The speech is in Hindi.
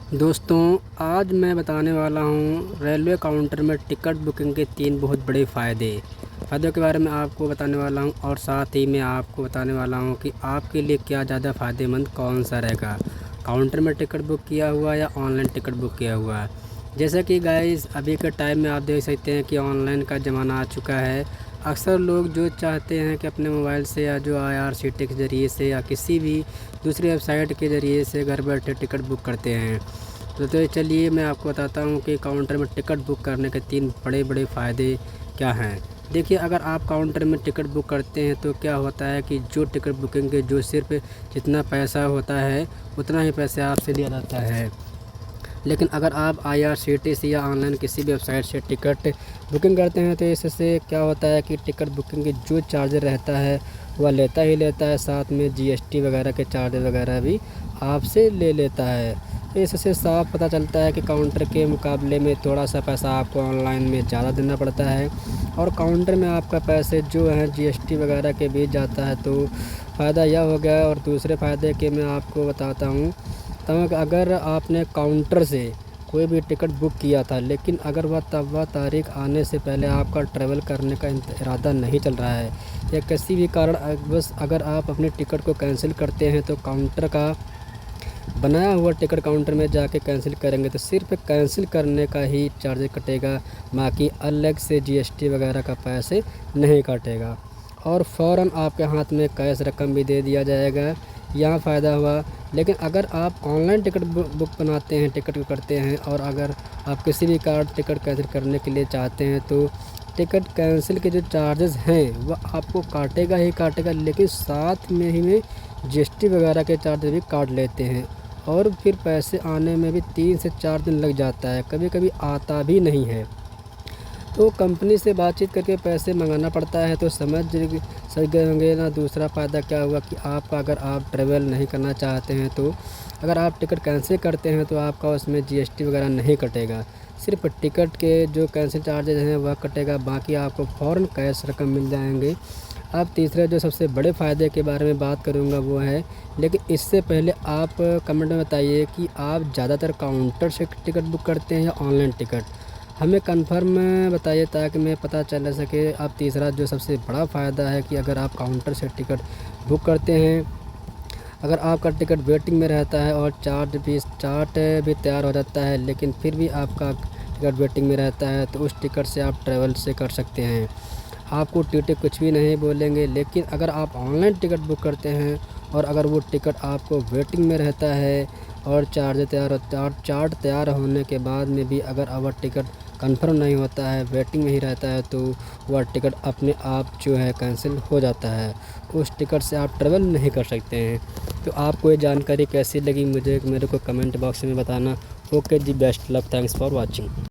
दोस्तों, आज मैं बताने वाला हूँ रेलवे काउंटर में टिकट बुकिंग के 3 बहुत बड़े फ़ायदों के बारे में आपको बताने वाला हूँ। और साथ ही मैं आपको बताने वाला हूँ कि आपके लिए क्या ज़्यादा फ़ायदेमंद कौन सा रहेगा, काउंटर में टिकट बुक किया हुआ या ऑनलाइन टिकट बुक किया हुआ। जैसा कि गाइस अभी के टाइम में आप देख सकते हैं कि ऑनलाइन का ज़माना आ चुका है। अक्सर लोग जो चाहते हैं कि अपने मोबाइल से या जो IRCTC के ज़रिए से या किसी भी दूसरी वेबसाइट के ज़रिए से घर बैठे टिकट बुक करते हैं। तो चलिए मैं आपको बताता हूँ कि काउंटर में टिकट बुक करने के 3 बड़े फ़ायदे क्या हैं। देखिए, अगर आप काउंटर में टिकट बुक करते हैं तो क्या होता है कि जो टिकट बुकिंग के जो सिर्फ जितना पैसा होता है उतना ही पैसे आपसे लिया जाता है। लेकिन अगर आप IRCTC या ऑनलाइन किसी भी वेबसाइट से टिकट बुकिंग करते हैं तो इससे क्या होता है कि टिकट बुकिंग के जो चार्ज रहता है वह लेता है, साथ में GST वगैरह के चार्ज वगैरह भी आपसे ले लेता है। तो इससे साफ पता चलता है कि काउंटर के मुकाबले में थोड़ा सा पैसा आपको ऑनलाइन में ज़्यादा देना पड़ता है और काउंटर में आपका पैसे जो है GST वगैरह के बीच जाता है। तो फ़ायदा यह हो गया। और दूसरे फ़ायदे के मैं आपको बताता हूँ तो अगर आपने काउंटर से कोई भी टिकट बुक किया था, लेकिन अगर वह तारीख़ आने से पहले आपका ट्रैवल करने का इरादा नहीं चल रहा है या किसी भी कारण बस अगर आप अपनी टिकट को कैंसिल करते हैं तो काउंटर का बनाया हुआ टिकट काउंटर में जाके कैंसिल करेंगे तो सिर्फ कैंसिल करने का ही चार्ज कटेगा, बाकी अलग से GST वगैरह का पैसे नहीं काटेगा और फ़ौरन आपके हाथ में कैश रकम भी दे दिया जाएगा। यहाँ फ़ायदा हुआ। लेकिन अगर आप ऑनलाइन टिकट बुक बनाते हैं, टिकट करते हैं और अगर आप किसी भी कारण टिकट कैंसिल करने के लिए चाहते हैं तो टिकट कैंसिल के जो चार्जेस हैं वह आपको काटेगा ही काटेगा, लेकिन साथ में ही में GST वगैरह के चार्जेस भी काट लेते हैं और फिर पैसे आने में भी 3 से 4 दिन लग जाता है, कभी कभी आता भी नहीं है। तो कंपनी से बातचीत करके पैसे मंगाना पड़ता है। तो समझ गए होंगे ना। दूसरा फ़ायदा क्या हुआ कि आपका अगर आप ट्रैवल नहीं करना चाहते हैं तो अगर आप टिकट कैंसिल करते हैं तो आपका उसमें GST वगैरह नहीं कटेगा, सिर्फ टिकट के जो कैंसिल चार्जेस हैं वह कटेगा, बाकी आपको फ़ौरन कैश रकम मिल जाएंगे। अब तीसरे जो सबसे बड़े फ़ायदे के बारे में बात करूँगा वो है, लेकिन इससे पहले आप कमेंट में बताइए कि आप ज़्यादातर काउंटर से टिकट बुक करते हैं या ऑनलाइन टिकट, हमें कंफर्म बताइए ताकि मैं पता चल सके। अब तीसरा जो सबसे बड़ा फ़ायदा है कि अगर आप काउंटर से टिकट बुक करते हैं, अगर आपका टिकट वेटिंग में रहता है और चार्ट भी तैयार हो जाता है, लेकिन फिर भी आपका टिकट वेटिंग में रहता है तो उस टिकट से आप ट्रैवल से कर सकते हैं, आपको TT कुछ भी नहीं बोलेंगे। लेकिन अगर आप ऑनलाइन टिकट बुक करते हैं और अगर वो टिकट आपको वेटिंग में रहता है और चार्ट तैयार होने के बाद में भी अगर वह टिकट कंफर्म नहीं होता है, वेटिंग में ही रहता है, तो वह टिकट अपने आप जो है कैंसिल हो जाता है, उस टिकट से आप ट्रैवल नहीं कर सकते हैं। तो आपको ये जानकारी कैसी लगी मेरे को कमेंट बॉक्स में बताना। ओके जी, best luck, thanks for watching.